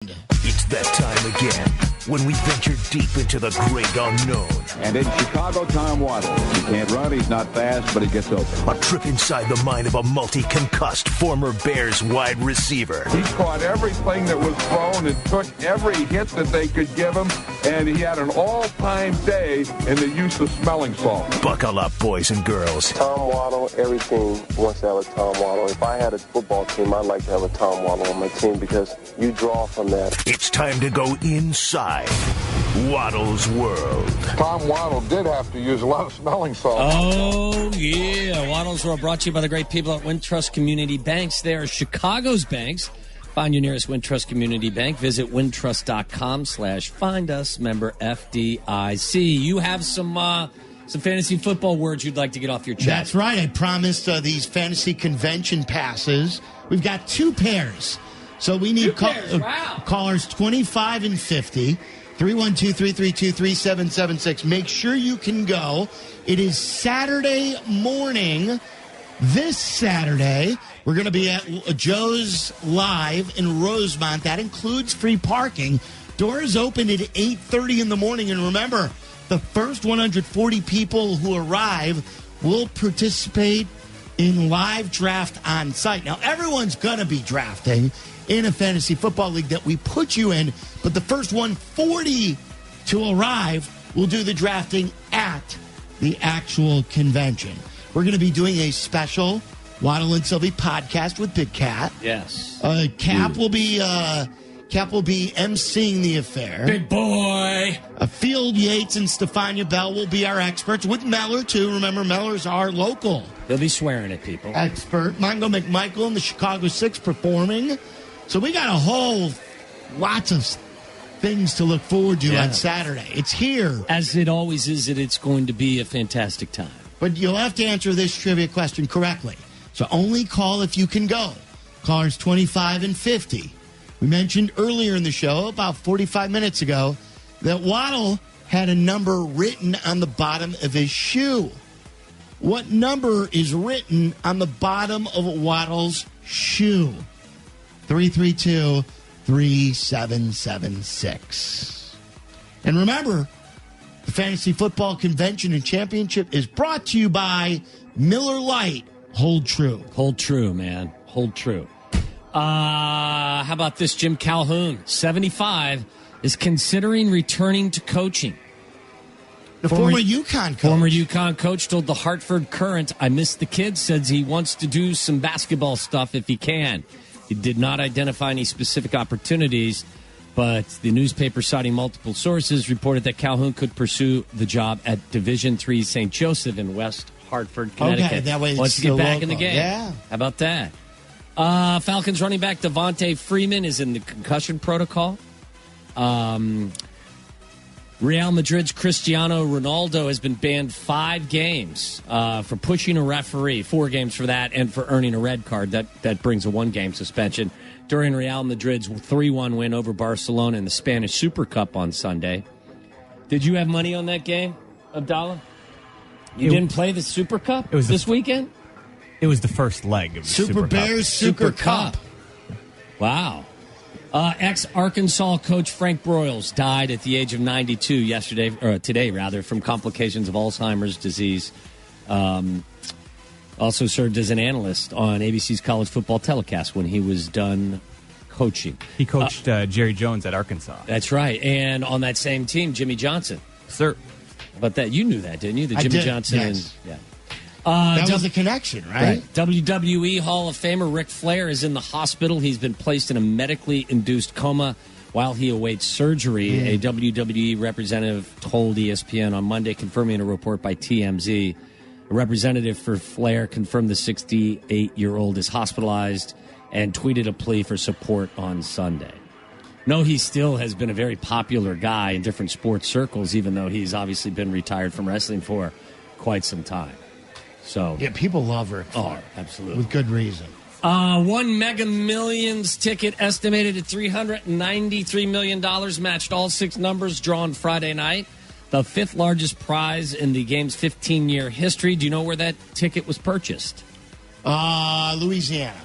It's that time again when we venture deep into the great unknown. And in Chicago, Tom Waddle. He can't run, he's not fast, but he gets open. A trip inside the mind of a multi-concussed former Bears wide receiver. He caught everything that was thrown and took every hit that they could give him, and he had an all-time day in the use of smelling salt. Buckle up, boys and girls. Tom Waddle, every team wants to have a Tom Waddle. If I had a football team, I'd like to have a Tom Waddle on my team because you draw from that. It's time to go inside Waddle's world. Tom Waddle did have to use a lot of smelling salt. Oh, yeah. Waddle's World brought to you by the great people at Wintrust Community Banks. They are Chicago's banks. Find your nearest Wintrust Community Bank. Visit wintrust.com/find us, member FDIC. You have some fantasy football words you'd like to get off your chest. That's right. I promised these fantasy convention passes. We've got 2 pairs. So we need callers 25 and 50, 312-332-3776. Make sure you can go. It is Saturday morning. This Saturday, we're going to be at Joe's Live in Rosemont. That includes free parking. Doors open at 8:30 in the morning. And remember, the first 140 people who arrive will participate in live draft on site. Now, everyone's going to be drafting in a fantasy football league that we put you in, but the first 140 to arrive will do the drafting at the actual convention. We're going to be doing a special Waddle and Silvy podcast with Big Cat. Yes. Cap will be emceeing the affair. Big boy. Field Yates and Stefania Bell will be our experts, with Meller, too. Remember, Meller's our local. They'll be swearing at people. Expert. Mongo McMichael and the Chicago Six performing. So we got lots of things to look forward to on Saturday. It's here. As it always is, it's going to be a fantastic time. But you'll have to answer this trivia question correctly. So only call if you can go. Callers 25 and 50. We mentioned earlier in the show, about 45 minutes ago, that Waddle had a number written on the bottom of his shoe. What number is written on the bottom of Waddle's shoe? 332-3776. And remember, the Fantasy Football Convention and Championship is brought to you by Miller Lite. Hold true. Hold true, man. Hold true. How about this? Jim Calhoun, 75, is considering returning to coaching. The former UConn coach. Former UConn coach told the Hartford Courant, I miss the kids, says he wants to do some basketball stuff if he can. He did not identify any specific opportunities, but the newspaper, citing multiple sources, reported that Calhoun could pursue the job at Division III St. Joseph in West Hartford, Connecticut. Okay, that way wants to get back in the game. Yeah. How about that? Falcons running back Devontae Freeman is in the concussion protocol. Real Madrid's Cristiano Ronaldo has been banned 5 games for pushing a referee, 4 games for that, and for earning a red card. That brings a 1-game suspension during Real Madrid's 3-1 win over Barcelona in the Spanish Super Cup on Sunday. Did you have money on that game, Abdallah? You didn't play the Super Cup this weekend? It was the first leg of the Super Bears Cup. Super Cup. Wow. Ex-Arkansas coach Frank Broyles died at the age of 92 today, from complications of Alzheimer's disease. Also served as an analyst on ABC's college football telecast when he was done coaching. He coached Jerry Jones at Arkansas. That's right. And on that same team, Jimmy Johnson. Sir. But that you knew that, didn't you? I Jimmy did, Johnson. yes. That was a connection, right? WWE Hall of Famer Ric Flair is in the hospital. He's been placed in a medically induced coma while he awaits surgery. A WWE representative told ESPN on Monday, confirming a report by TMZ. A representative for Flair confirmed the 68-year-old is hospitalized and tweeted a plea for support on Sunday. No, he still has been a very popular guy in different sports circles, even though he's obviously been retired from wrestling for quite some time. So yeah, people love Ric Flair. Oh, absolutely. With good reason. One Mega Millions ticket estimated at $393 million matched all 6 numbers drawn Friday night. The 5th largest prize in the game's 15-year history. Do you know where that ticket was purchased? Louisiana.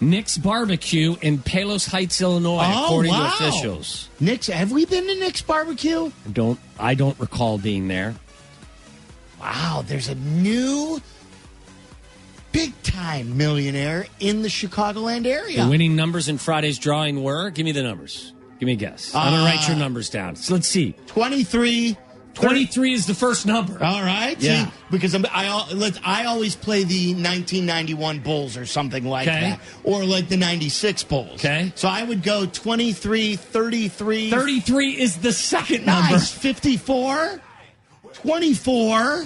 Nick's Barbecue in Palos Heights, Illinois, according to officials. Nick's, have we been to Nick's Barbecue? I don't recall being there. Wow, there's a new big-time millionaire in the Chicagoland area. The winning numbers in Friday's drawing were? Give me the numbers. Give me a guess. I'm going to write your numbers down. So let's see. 23. 23 is the first number. All right. Yeah. See, because I always play the 1991 Bulls or something like that. Or like the 96 Bulls. Okay. So I would go 23, 33. 33 is the second number. Nice. 54. 24.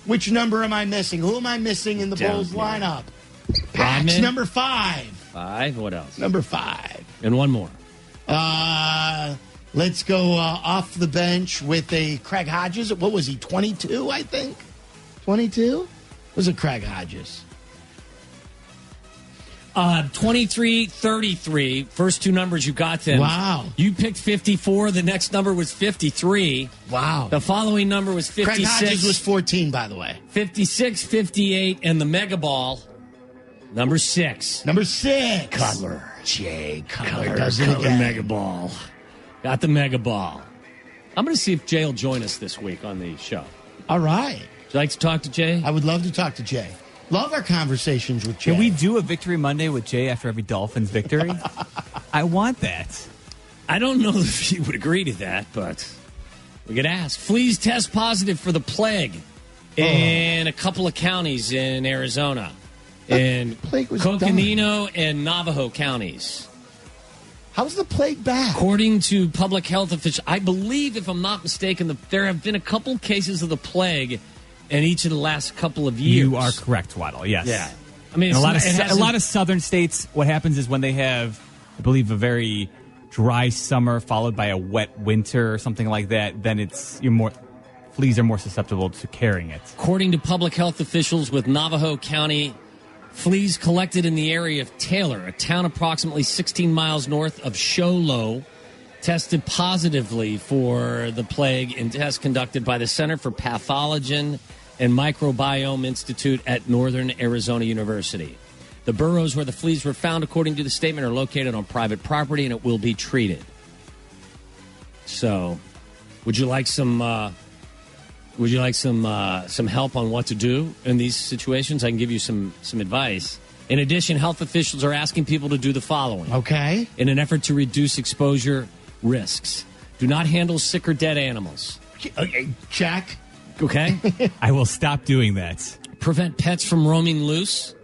Which number am I missing? Who am I missing in the Bulls lineup? Pax, number 5. 5. What else? Number 5. And one more. Let's go off the bench with a Craig Hodges. What was he, 22, I think? 22? Was it Craig Hodges? 23, 33. First two numbers you got them. Wow. You picked 54. The next number was 53. Wow. The following number was 56. Craig Hodges was 14, by the way. 56, 58, and the Mega Ball, number 6. Number 6. Cutler. Jay Cutler does it again. Mega Ball. Got the Mega Ball. I'm going to see if Jay will join us this week on the show. All right. Would you like to talk to Jay? I would love to talk to Jay. Love our conversations with Jay. Can we do a Victory Monday with Jay after every Dolphins victory? I want that. I don't know if he would agree to that, but we could ask. Fleas test positive for the plague in a couple of counties in Arizona. In Coconino and Navajo counties. How's the plague back? According to public health officials, I believe, if I'm not mistaken, there have been a couple cases of the plague in each of the last couple of years. You are correct, Waddle. Yes. Yeah. I mean, a lot of southern states, what happens is when they have, I believe, a very dry summer followed by a wet winter or something like that, then fleas are more susceptible to carrying it. According to public health officials with Navajo County, fleas collected in the area of Taylor, a town approximately 16 miles north of Show Low, tested positively for the plague in tests conducted by the Center for Pathology and Microbiome Institute at Northern Arizona University. The burrows where the fleas were found, according to the statement, are located on private property and it will be treated. So, would you like some help on what to do in these situations? I can give you some advice. In addition, health officials are asking people to do the following. Okay. In an effort to reduce exposure risks. Do not handle sick or dead animals. Okay, check. Okay? I will stop doing that. Prevent pets from roaming loose.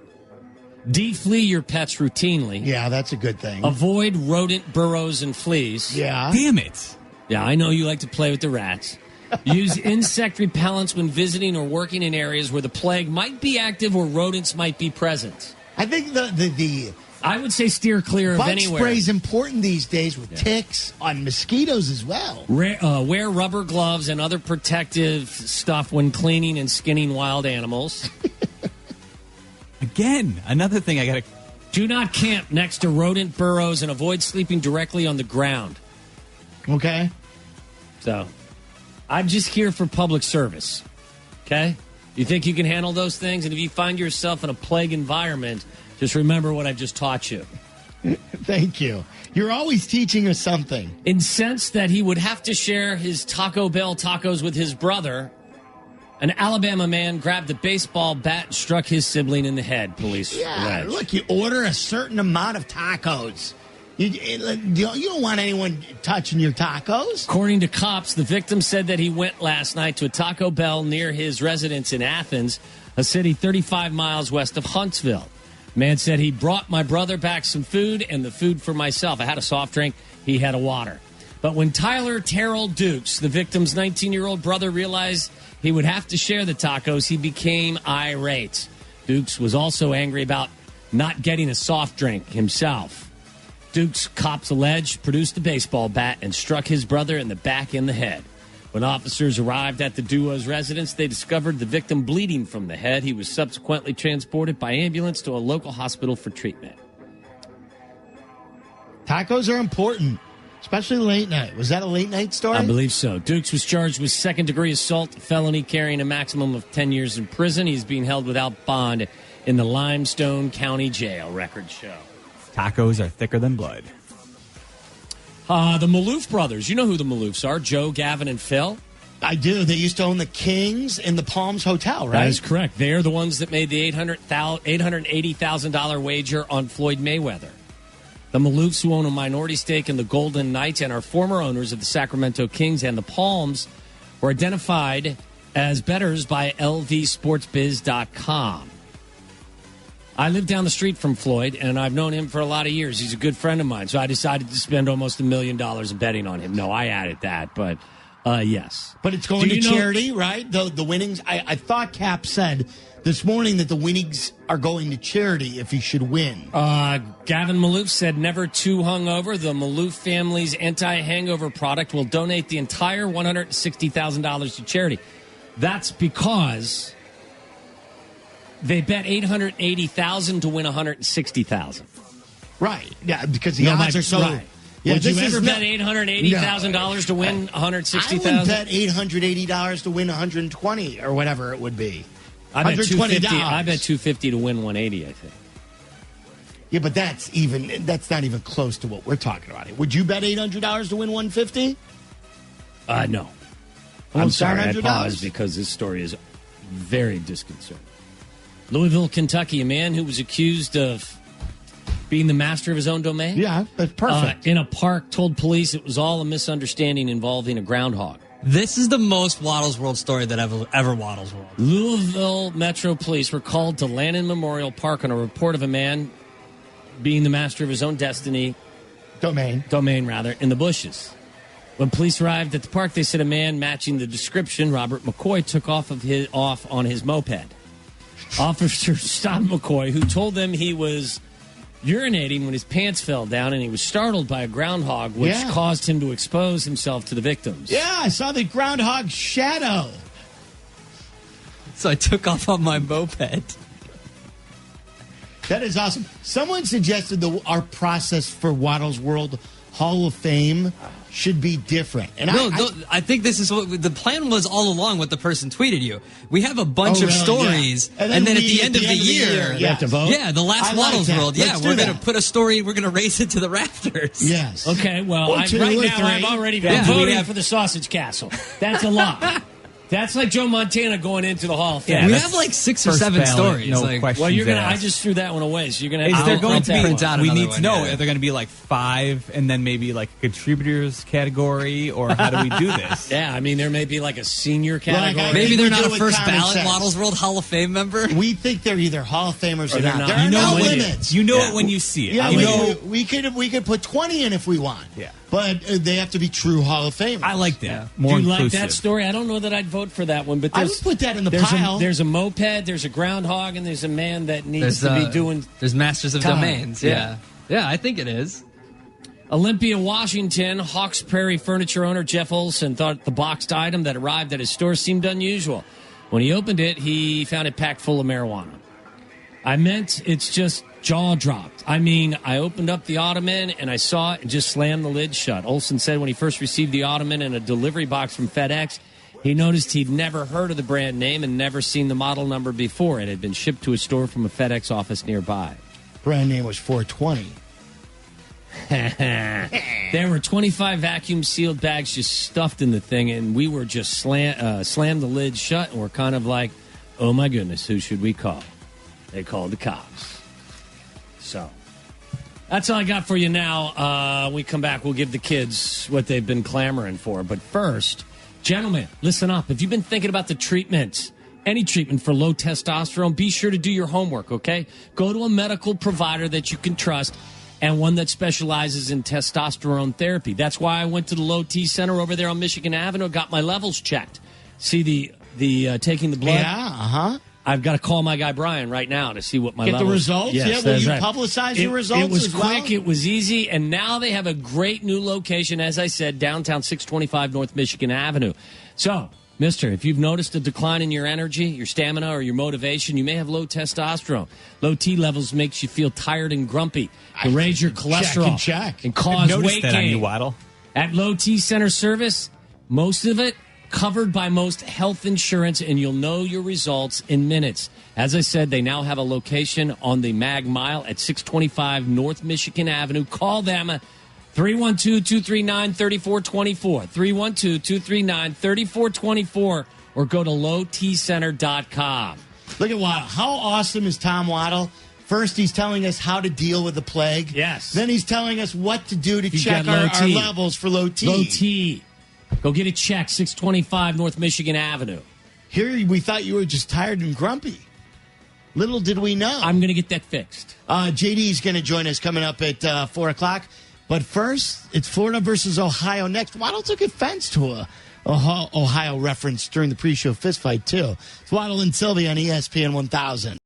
Deflea your pets routinely. Yeah, that's a good thing. Avoid rodent burrows and fleas. Yeah. Damn it. Yeah, I know you like to play with the rats. Use insect repellents when visiting or working in areas where the plague might be active or rodents might be present. I think the I would say steer clear of bug anywhere. spray is important these days with ticks, on mosquitoes as well. Wear rubber gloves and other protective stuff when cleaning and skinning wild animals. Again, another thing I got to... Do not camp next to rodent burrows and avoid sleeping directly on the ground. Okay. So, I'm just here for public service. Okay? You think you can handle those things? And if you find yourself in a plague environment, just remember what I've just taught you. Thank you. You're always teaching us something. Incensed that he would have to share his Taco Bell tacos with his brother, an Alabama man grabbed a baseball bat and struck his sibling in the head, police allege. Look, you order a certain amount of tacos. You don't want anyone touching your tacos. According to cops, the victim said that he went last night to a Taco Bell near his residence in Athens, a city 35 miles west of Huntsville. Man said he brought my brother back some food and the food for myself. I had a soft drink. He had a water. But when Tyler Terrell Dukes, the victim's 19-year-old brother, realized he would have to share the tacos, he became irate. Dukes was also angry about not getting a soft drink himself. Dukes, cops allege, produced a baseball bat and struck his brother in the back and the head. When officers arrived at the duo's residence, they discovered the victim bleeding from the head. He was subsequently transported by ambulance to a local hospital for treatment. Tacos are important, especially late night. Was that a late night story? I believe so. Dukes was charged with second-degree assault, felony carrying a maximum of 10 years in prison. He's being held without bond in the Limestone County Jail, records show. Tacos are thicker than blood. The Maloof brothers. You know who the Maloofs are. Joe, Gavin, and Phil. I do. They used to own the Kings in the Palms Hotel, right? That is correct. They're the ones that made the $880,000 wager on Floyd Mayweather. The Maloofs, who own a minority stake in the Golden Knights and are former owners of the Sacramento Kings and the Palms, were identified as bettors by LVSportsBiz.com. I live down the street from Floyd, and I've known him for a lot of years. He's a good friend of mine, so I decided to spend almost $1 million in betting on him. No, I added that, but yes. But it's going to charity, right? The winnings. I thought Cap said this morning that the winnings are going to charity if he should win. Gavin Maloof said never too hungover. The Maloof family's anti-hangover product will donate the entire $160,000 to charity. That's because they bet $880,000 to win $160,000. Right. Yeah, because the odds are so. Right. Yeah, would you ever bet $880,000 to win $160,000? I would bet $880 to win $120 or whatever it would be. I bet $250 to win $180, I think. Yeah, but that's not even close to what we're talking about. Would you bet $800 to win $150? No. I'm sorry, I paused because this story is very disconcerting. Louisville, Kentucky, a man who was accused of being the master of his own domain. Yeah, that's perfect. In a park, told police it was all a misunderstanding involving a groundhog. This is the most Waddle's World story that ever Waddle's World. Louisville Metro Police were called to Lannon Memorial Park on a report of a man being the master of his own destiny. Domain, in the bushes. When police arrived at the park, they said a man matching the description, Robert McCoy, took off on his moped. Officers stopped McCoy, who told them he was urinating when his pants fell down, and he was startled by a groundhog, which caused him to expose himself to the victims. Yeah, I saw the groundhog shadow. So I took off on my moped. That is awesome. Someone suggested our process for Waddle's World Hall of Fame should be different. And I think this is what the plan was all along. What the person tweeted you. We have a bunch of stories, yeah. and then at the end of the year, you have to vote. Yeah, the last Waddle's World. Yeah, we're going to put a story. We're going to raise it to the rafters. Yes. Okay. Well, right now I've already been voting for the Sausage Castle. That's a lot. That's like Joe Montana going into the Hall of Fame. Yeah, we have like 6 or 7 stories. No questions. Well, asked. I just threw that one away. So you're gonna. Is there going to be? We need to know. Yeah. Are there going to be like 5, and then maybe like a contributors category, or how do we do this? Yeah, I mean there may be like a senior category. Maybe they're not a first ballot Waddle's World Hall of Fame member. We think they're either Hall of Famers or not. There are no limits. You know it when you see it. Yeah, we could put 20 in if we want. Yeah. But they have to be true Hall of Famers. I like that. More inclusive. Do you like that story? I don't know that I'd vote for that one, but I would put that in the pile. There's a moped, there's a groundhog, and there's a man that needs to be doing. There's Masters of Domains. Yeah, I think it is. Olympia, Washington, Hawks Prairie furniture owner Jeff Olson thought the boxed item that arrived at his store seemed unusual. When he opened it, he found it packed full of marijuana. I meant it's just jaw dropped. I mean, I opened up the ottoman and I saw it and just slammed the lid shut. Olson said when he first received the ottoman in a delivery box from FedEx, he noticed he'd never heard of the brand name and never seen the model number before. It had been shipped to a store from a FedEx office nearby. Brand name was 420. There were 25 vacuum-sealed bags just stuffed in the thing, and we were just slammed the lid shut, and we're kind of like, oh my goodness, who should we call? They called the cops. So that's all I got for you now. We come back, we'll give the kids what they've been clamoring for. But first, gentlemen, listen up. If you've been thinking about the treatment, any treatment for low testosterone, be sure to do your homework, okay? Go to a medical provider that you can trust and one that specializes in testosterone therapy. That's why I went to the Low T Center over there on Michigan Avenue, got my levels checked. See the taking the blood? Yeah, I've got to call my guy Brian right now to see what my Get levels. the results? Yes, Will you publicize your results? It was as quick. well? It was easy. And now they have a great new location, as I said, downtown 625 North Michigan Avenue. So, mister, if you've noticed a decline in your energy, your stamina, or your motivation, you may have low testosterone. Low T levels makes you feel tired and grumpy. Can raise your cholesterol and cause weight that gain. On you, Waddle. At Low T Center Service, most of it covered by most health insurance, and you'll know your results in minutes. As I said, they now have a location on the Mag Mile at 625 North Michigan Avenue. Call them 312-239-3424. 312-239-3424 or go to lowtcenter.com. Look at Waddle. How awesome is Tom Waddle? First, he's telling us how to deal with the plague. Yes. Then he's telling us what to do to check our levels for low T. Low T. Go get it checked, 625 North Michigan Avenue. Here, we thought you were just tired and grumpy. Little did we know. I'm going to get that fixed. JD's going to join us coming up at 4 o'clock. But first, it's Florida versus Ohio next. Waddle took offense to a Ohio reference during the pre-show fistfight, too. It's Waddle and Silvy on ESPN 1000.